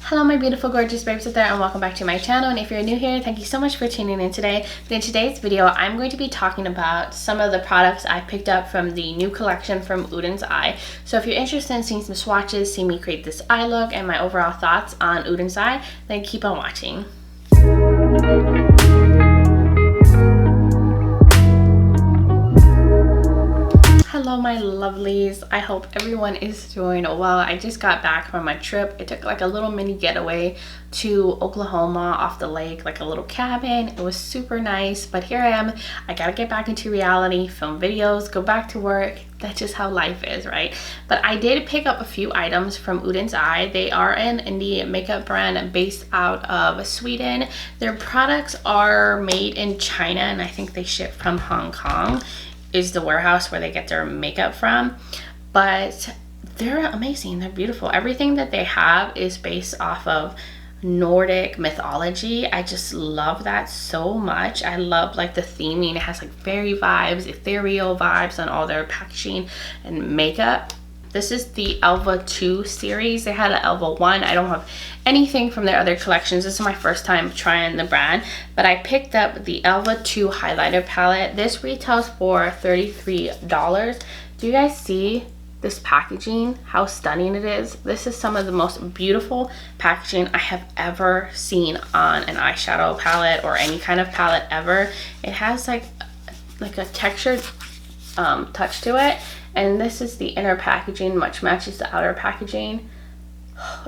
Hello my beautiful gorgeous babes out there, and welcome back to my channel. And if you're new here, thank you so much for tuning in today. But in today's video, I'm going to be talking about some of the products I picked up from the new collection from Oden's Eye. So if you're interested in seeing some swatches, see me create this eye look, and my overall thoughts on Oden's Eye, then keep on watching. Hello my lovelies, I hope everyone is doing well. I just got back from my trip. It took like a little mini getaway to Oklahoma off the lake, like a little cabin. It was super nice, but here I am. I gotta get back into reality, film videos, go back to work. That's just how life is, right? But I did pick up a few items from Oden's Eye. They are an indie makeup brand based out of Sweden. Their products are made in China, and I think they ship from Hong Kong is the warehouse where they get their makeup from. But they're amazing, they're beautiful. Everything that they have is based off of Nordic mythology. I just love that so much. I love like the theming. It has like fairy vibes, ethereal vibes on all their packaging and makeup. This is the Alva II series. They had an Alva I. I don't have anything from their other collections. This is my first time trying the brand, but I picked up the Alva II Highlighter Palette. This retails for $33. Do you guys see this packaging? How stunning it is. This is some of the most beautiful packaging I have ever seen on an eyeshadow palette or any kind of palette ever. It has like a textured touch to it. And this is the inner packaging, which matches the outer packaging.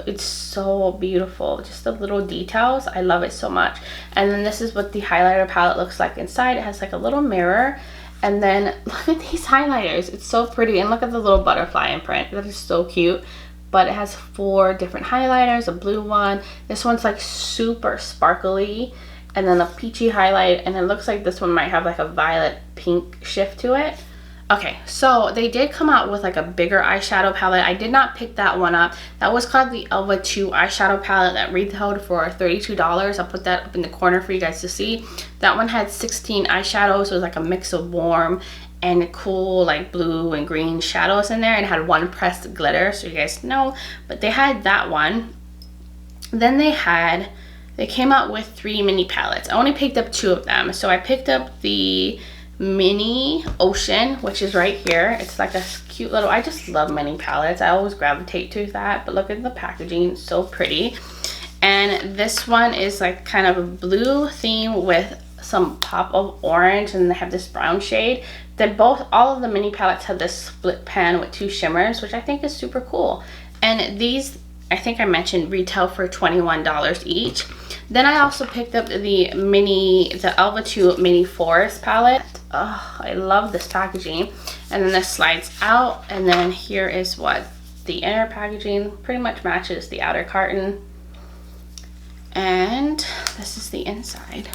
It's so beautiful. Just the little details. I love it so much. And then this is what the highlighter palette looks like inside. It has like a little mirror. And then look at these highlighters. It's so pretty. And look at the little butterfly imprint. That is so cute. But it has 4 different highlighters. A blue one. This one's like super sparkly. And then a peachy highlight. And it looks like this one might have like a violet pink shift to it. Okay, so they did come out with like a bigger eyeshadow palette. I did not pick that one up. That was called the Alva II eyeshadow palette that retailed for $32. I'll put that up in the corner for you guys to see. That one had 16 eyeshadows. It was like a mix of warm and cool like blue and green shadows in there, and had one pressed glitter, so you guys know. But they had that one. Then they came out with 3 mini palettes. I only picked up 2 of them. So I picked up the mini Ocean, which is right here. It's like a cute little, I just love mini palettes. I always gravitate to that. But look at the packaging, so pretty. And this one is like kind of a blue theme with some pop of orange, and they have this brown shade. Then all of the mini palettes have this split pan with 2 shimmers, which I think is super cool. And these, I think I mentioned, retail for $21 each. Then I also picked up the Alva II Mini Forest palette. Oh, I love this packaging. And then this slides out, and then here is what the inner packaging pretty much matches the outer carton. And this is the inside.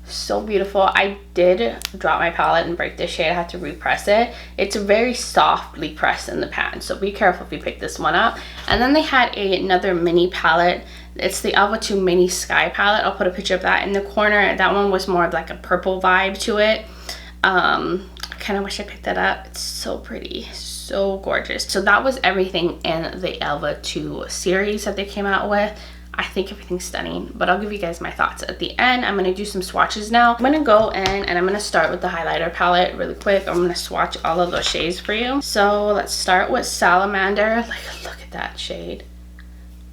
So beautiful. I did drop my palette and break this shade. I had to repress it. It's very softly pressed in the pan, so be careful if you pick this one up. And then they had another mini palette. It's the Alva II Mini Sky palette. I'll put a picture of that in the corner. That one was more of like a purple vibe to it. I kind of wish I picked that up. It's so pretty, so gorgeous. So that was everything in the Alva II series that they came out with. I think everything's stunning, but I'll give you guys my thoughts at the end. I'm going to do some swatches now. I'm going to go in and I'm going to start with the highlighter palette really quick. I'm going to swatch all of those shades for you. So let's start with Salamander. Like, look at that shade.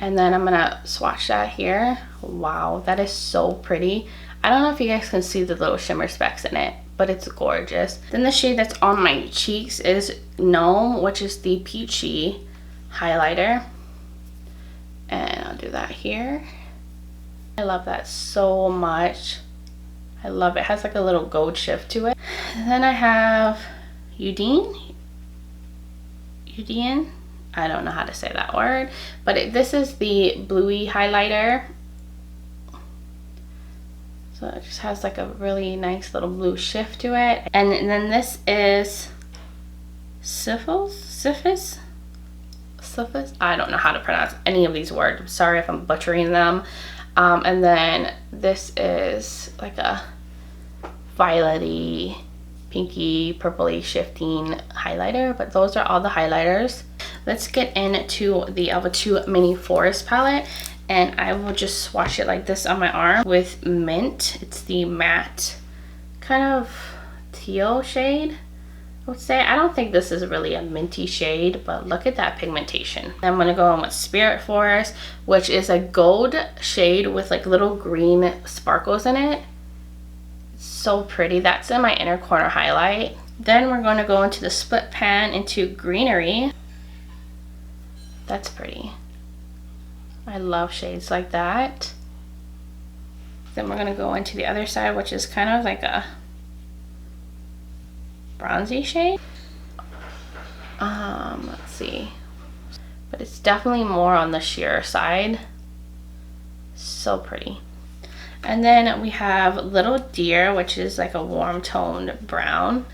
And then I'm going to swatch that here. Wow, that is so pretty. I don't know if you guys can see the little shimmer specks in it, but it's gorgeous. Then the shade that's on my cheeks is Gnome, which is the peachy highlighter. And I'll do that here. I love that so much. I love it. It has like a little gold shift to it. And then I have Oden. I don't know how to say that word, but this is the bluey highlighter. So it just has like a really nice little blue shift to it. And then this is Syphis. I don't know how to pronounce any of these words. I'm sorry if I'm butchering them. And then this is like a violet-y, pinky, purpley shifting highlighter, but those are all the highlighters. Let's get into the Alva II Mini Forest palette. And I will just swatch it like this on my arm with Mint. It's the matte kind of teal shade, I would say. I don't think this is really a minty shade, but look at that pigmentation. I'm gonna go in with Spirit Forest, which is a gold shade with like little green sparkles in it. It's so pretty. That's in my inner corner highlight. Then we're gonna go into the split pan into Greenery. That's pretty. I love shades like that. Then we're gonna go into the other side, which is kind of like a bronzy shade. Let's see. But it's definitely more on the sheer side. So pretty. And then we have Little Deer, which is like a warm toned brown.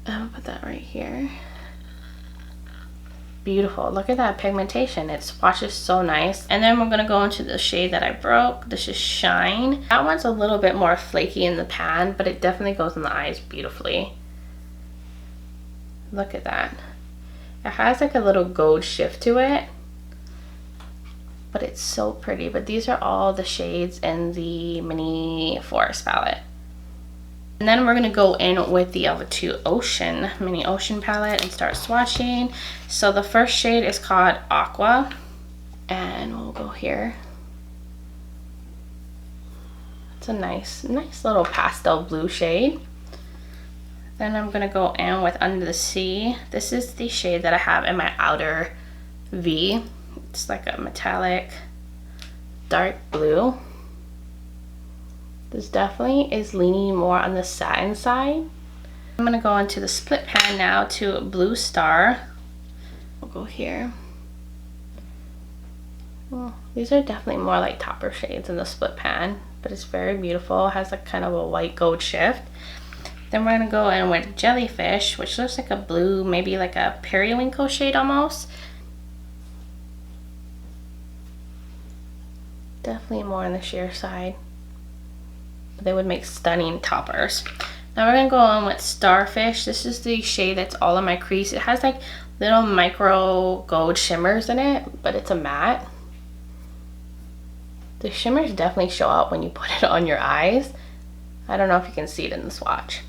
I'll put that right here. Beautiful. Look at that pigmentation. It swatches so nice. And then we're going to go into the shade that I broke. This is Shine. That one's a little bit more flaky in the pan, but it definitely goes in the eyes beautifully. Look at that. It has like a little gold shift to it, but it's so pretty. But these are all the shades in the Mini Forest palette. And then we're gonna go in with the Alva II Ocean, Mini Ocean palette and start swatching. So the first shade is called Aqua, and we'll go here. It's a nice little pastel blue shade. Then I'm gonna go in with Under the Sea. This is the shade that I have in my outer V. It's like a metallic dark blue. This definitely is leaning more on the satin side. I'm gonna go into the split pan now to Blue Star. We'll go here. Well, these are definitely more like topper shades in the split pan, but it's very beautiful. It has like kind of a white gold shift. Then we're gonna go in with Jellyfish, which looks like a blue, maybe like a periwinkle shade almost. Definitely more on the sheer side. They would make stunning toppers. Now we're gonna go in with Starfish. This is the shade that's all in my crease. It has like little micro gold shimmers in it, but it's a matte. The shimmers definitely show up when you put it on your eyes. I don't know if you can see it in the swatch.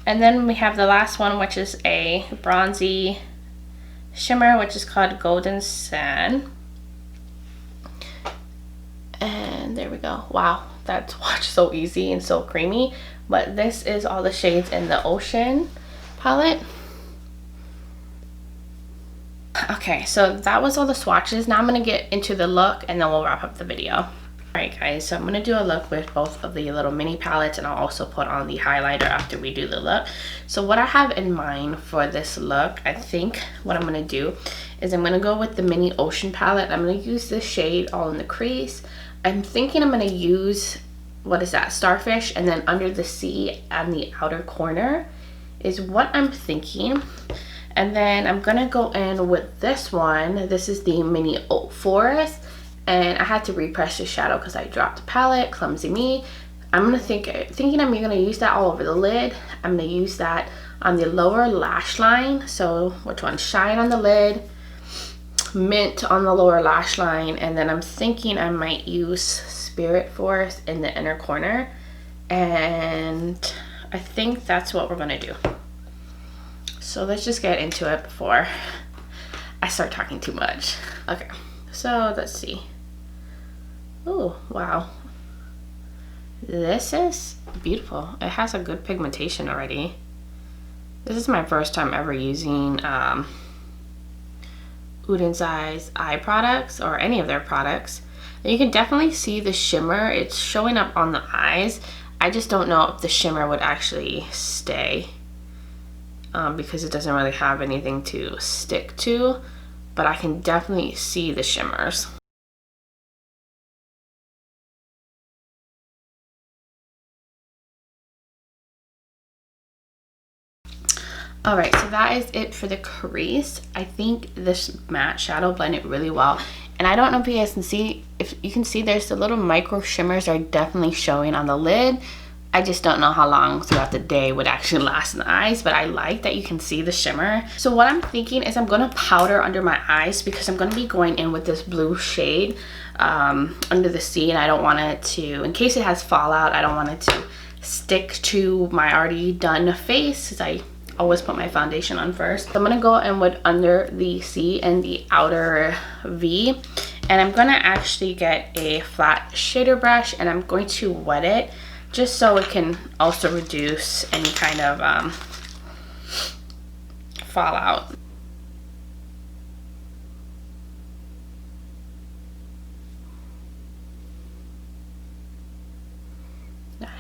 And then we have the last one, which is a bronzy shimmer, which is called Golden Sand. And there we go. Wow, that swatch so easy and so creamy. But this is all the shades in the Ocean palette. Okay, so that was all the swatches. Now I'm gonna get into the look and then we'll wrap up the video. Alright guys, so I'm gonna do a look with both of the little mini palettes, and I'll also put on the highlighter after we do the look. So what I have in mind for this look, I think what I'm gonna do is I'm gonna go with the Mini Ocean palette. I'm gonna use this shade all in the crease. I'm thinking I'm gonna use, what is that, Starfish, and then Under the Sea on the outer corner is what I'm thinking. And then I'm gonna go in with this one. This is the Mini Oak Forest, and I had to repress the shadow because I dropped the palette, clumsy me. I'm thinking I'm gonna use that all over the lid. I'm gonna use that on the lower lash line. So which one? Shine on the lid, Mint on the lower lash line, and then I'm thinking I might use Spirit Forest in the inner corner. And I think that's what we're gonna do. So let's just get into it before I start talking too much. Okay, so let's see. Oh, wow. This is beautiful. It has a good pigmentation already. This is my first time ever using Oden's eye products, or any of their products. And you can definitely see the shimmer. It's showing up on the eyes. I just don't know if the shimmer would actually stay because it doesn't really have anything to stick to, but I can definitely see the shimmers. All right, so that is it for the crease. I think this matte shadow blended really well. And I don't know if you guys can see, if you can see there's the little micro shimmers are definitely showing on the lid. I just don't know how long throughout the day would actually last in the eyes, but I like that you can see the shimmer. So what I'm thinking is I'm gonna powder under my eyes because I'm gonna be going in with this blue shade under the sea, and I don't want it to, in case it has fallout, I don't want it to stick to my already done face, because I always put my foundation on first. So I'm gonna go in with under the C and the outer V, and I'm gonna actually get a flat shader brush and I'm going to wet it just so it can also reduce any kind of fallout.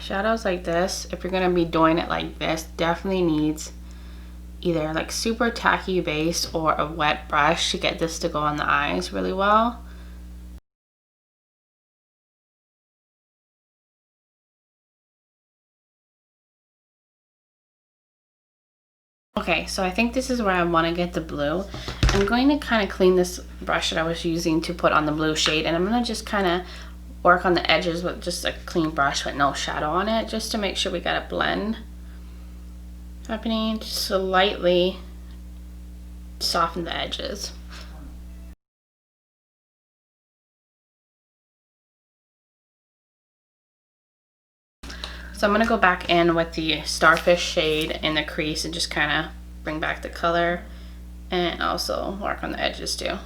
Shadows like this, if you're gonna be doing it like this, definitely needs either like super tacky base or a wet brush to get this to go on the eyes really well. Okay, so I think this is where I want to get the blue. I'm going to kind of clean this brush that I was using to put on the blue shade, and I'm going to just kind of work on the edges with just a clean brush with no shadow on it, just to make sure we got a blend happening, just slightly soften the edges. So I'm going to go back in with the Starfish shade in the crease and just kind of bring back the color and also work on the edges too.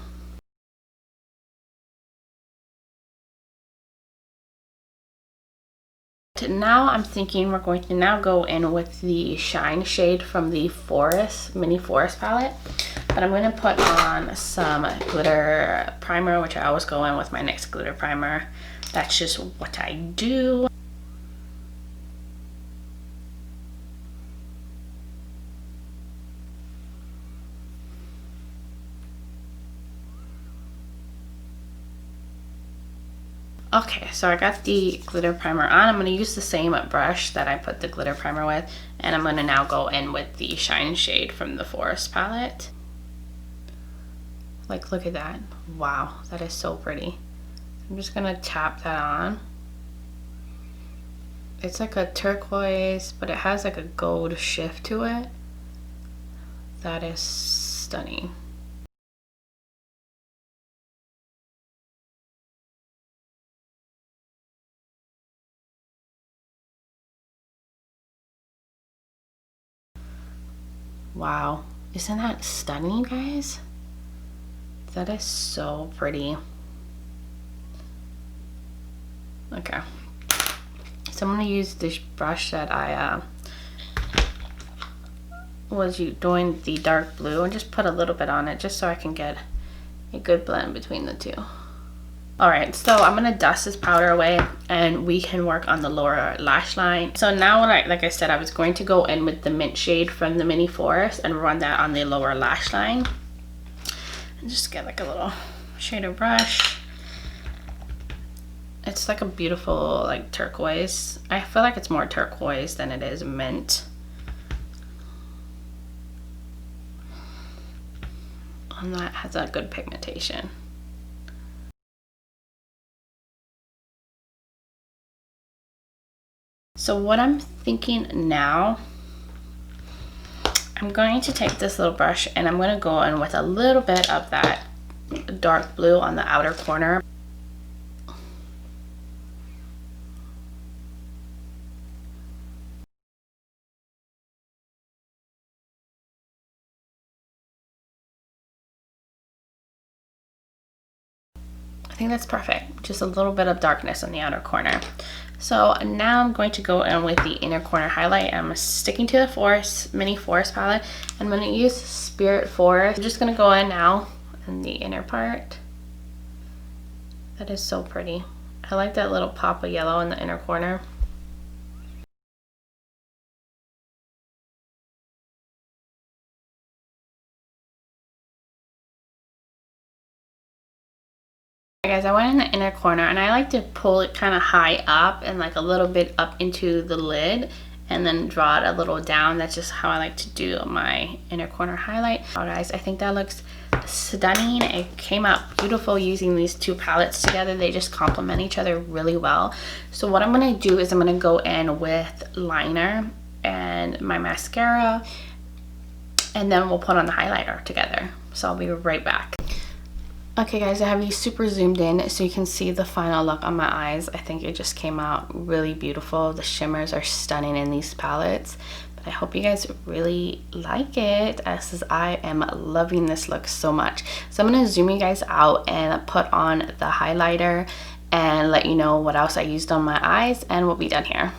Now I'm thinking we're going to now go in with the Shine shade from the Mini Forest palette. But I'm going to put on some glitter primer, which I always go in with my NYX glitter primer. That's just what I do. Okay, so I got the glitter primer on. I'm going to use the same brush that I put the glitter primer with, and I'm going to now go in with the Shine shade from the Forest palette. Like, look at that. Wow, that is so pretty. I'm just going to tap that on. It's like a turquoise, but it has like a gold shift to it. That is stunning. Wow, isn't that stunning, guys? That is so pretty. Okay, so I'm gonna use this brush that I was doing the dark blue, and just put a little bit on it just so I can get a good blend between the two. Alright, so I'm going to dust this powder away and we can work on the lower lash line. So now, like I said, I was going to go in with the mint shade from the Mini Forest and run that on the lower lash line. And just get like a little shader brush. It's like a beautiful like turquoise. I feel like it's more turquoise than it is mint. And that has a good pigmentation. So what I'm thinking now, I'm going to take this little brush and I'm going to go in with a little bit of that dark blue on the outer corner. I think that's perfect. Just a little bit of darkness on the outer corner. So now I'm going to go in with the inner corner highlight. I'm sticking to the Mini Forest palette. I'm going to use Spirit Forest. I'm just going to go in now in the inner part. That is so pretty. I like that little pop of yellow in the inner corner. Guys, I went in the inner corner and I like to pull it kind of high up and like a little bit up into the lid and then draw it a little down. That's just how I like to do my inner corner highlight. Oh guys, I think that looks stunning. It came out beautiful using these two palettes together. They just complement each other really well. So what I'm going to do is I'm going to go in with liner and my mascara, and then we'll put on the highlighter together. So I'll be right back. Okay guys, I have you super zoomed in so you can see the final look on my eyes. I think it just came out really beautiful. The shimmers are stunning in these palettes. But I hope you guys really like it, as I am loving this look so much. So I'm going to zoom you guys out and put on the highlighter and let you know what else I used on my eyes, and we'll be done here.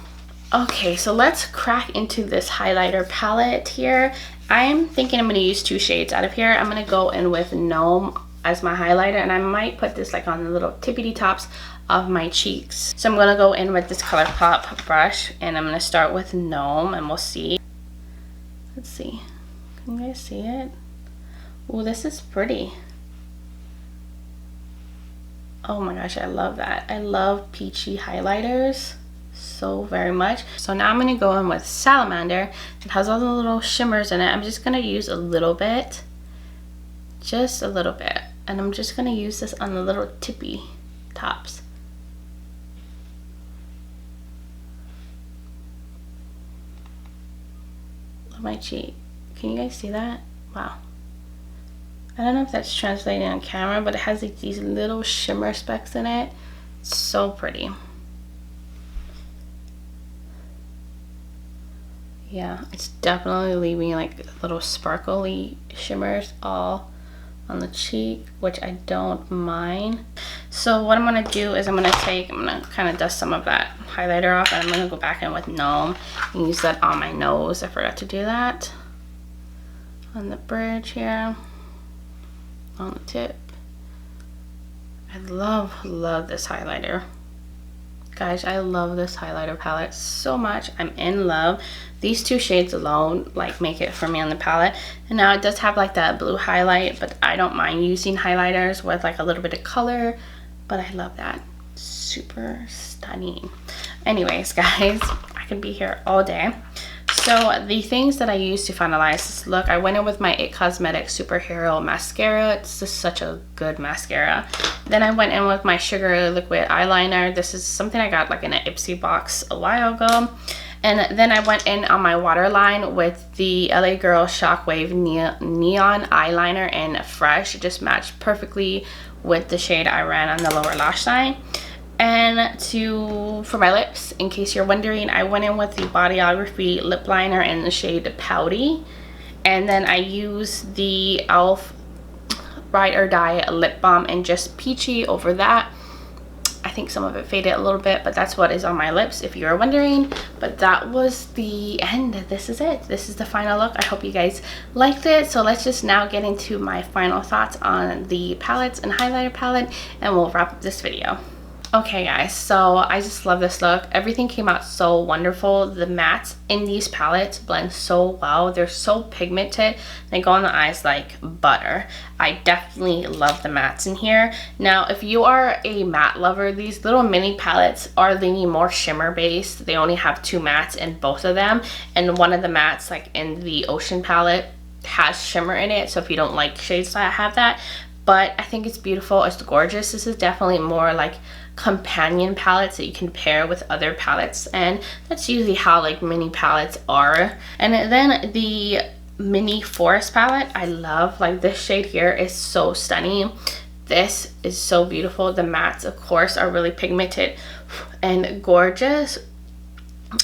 Okay, so let's crack into this highlighter palette here. I'm thinking I'm going to use two shades out of here. I'm going to go in with Gnome as my highlighter, and I might put this like on the little tippity tops of my cheeks. So I'm going to go in with this ColourPop brush, and I'm going to start with Gnome, and we'll see. Let's see. Can you guys see it? Oh, this is pretty. Oh my gosh, I love that. I love peachy highlighters so very much. So now I'm going to go in with Salamander. It has all the little shimmers in it. I'm just going to use a little bit, just a little bit, and I'm just going to use this on the little tippy tops. Of my cheek. Can you guys see that? Wow. I don't know if that's translating on camera, but it has like these little shimmer specks in it. It's so pretty. Yeah, it's definitely leaving like little sparkly shimmers all on the cheek, which I don't mind. So what I'm going to do is I'm going to kind of dust some of that highlighter off, and I'm going to go back in with Gnome and use that on my nose. I forgot to do that. On the bridge here, on the tip. I love this highlighter. Guys, I love this highlighter palette so much. I'm in love. These two shades alone like make it for me on the palette. And now it does have like that blue highlight, but I don't mind using highlighters with like a little bit of color, but I love that. Super stunning. Anyways guys, I could be here all day. So the things that I used to finalize this look, I went in with my It Cosmetics Superhero Mascara. It's just such a good mascara. Then I went in with my Sugar Liquid Eyeliner. This is something I got like in an Ipsy box a while ago. And then I went in on my waterline with the LA Girl Shockwave Neon Eyeliner in Fresh. It just matched perfectly with the shade I ran on the lower lash line. And for my lips, in case you're wondering, I went in with the Bodyography lip liner in the shade Pouty. And then I used the e.l.f. Ride or Die lip balm in just Peachy over that. I think some of it faded a little bit, but that's what is on my lips if you're wondering. But that was the end. This is it. This is the final look. I hope you guys liked it. So let's just now get into my final thoughts on the palettes and highlighter palette, and we'll wrap up this video. Okay guys, so I just love this look. Everything came out so wonderful. The mattes in these palettes blend so well. They're so pigmented. They go on the eyes like butter. I definitely love the mattes in here. Now, if you are a matte lover, these little mini palettes are leaning more shimmer based. They only have two mattes in both of them. And one of the mattes, like in the Ocean palette, has shimmer in it. So if you don't like shades that have that, but I think it's beautiful. It's gorgeous. This is definitely more like companion palettes that you can pair with other palettes, and that's usually how like mini palettes are. And then the mini Forest palette, I love. Like this shade here is so stunning. This is so beautiful. The mattes of course are really pigmented and gorgeous,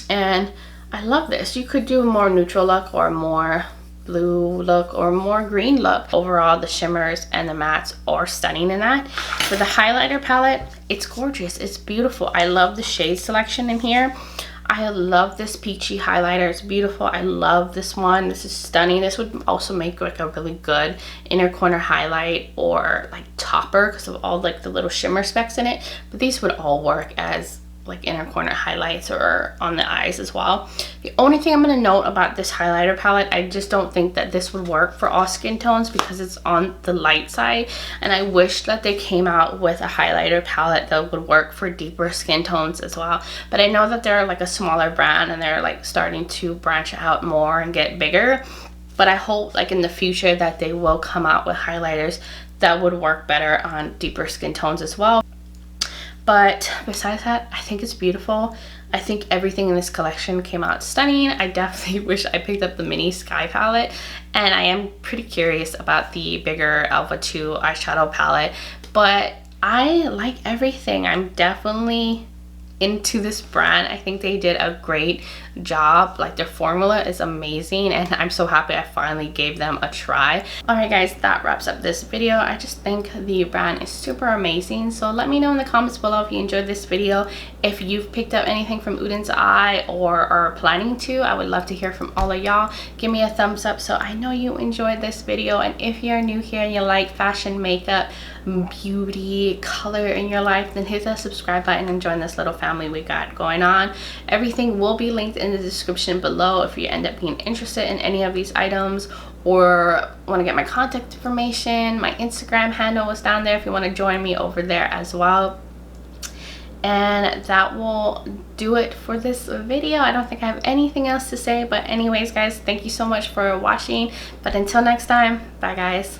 and I love this. You could do a more neutral look or more blue look or more green look. Overall, the shimmers and the mattes are stunning in that. For the highlighter palette, it's gorgeous. It's beautiful. I love the shade selection in here. I love this peachy highlighter. It's beautiful. I love this one. This is stunning. This would also make like a really good inner corner highlight or like topper because of all like the little shimmer specks in it. But these would all work as like inner corner highlights or on the eyes as well. The only thing I'm going to note about this highlighter palette, I just don't think that this would work for all skin tones because it's on the light side, and I wish that they came out with a highlighter palette that would work for deeper skin tones as well. But I know that they're like a smaller brand and they're like starting to branch out more and get bigger. but I hope like in the future that they will come out with highlighters that would work better on deeper skin tones as well. But besides that, I think it's beautiful. I think everything in this collection came out stunning. I definitely wish I picked up the mini Sky palette, and I am pretty curious about the bigger Alva II eyeshadow palette, but I like everything. I'm definitely into this brand. I think they did a great job. Like, their formula is amazing, and I'm so happy I finally gave them a try. Alright guys, that wraps up this video. I just think the brand is super amazing, so let me know in the comments below if you enjoyed this video. If you've picked up anything from Oden's Eye or are planning to, I would love to hear from all of y'all. Give me a thumbs up so I know you enjoyed this video. And if you're new here and you like fashion, makeup, beauty, color in your life, then hit that subscribe button and join this little family we got going on. Everything will be linked in the description below if you end up being interested in any of these items or want to get my contact information. My Instagram handle is down there if you want to join me over there as well. And that will do it for this video. I don't think I have anything else to say, but anyways guys, thank you so much for watching. But until next time, bye guys.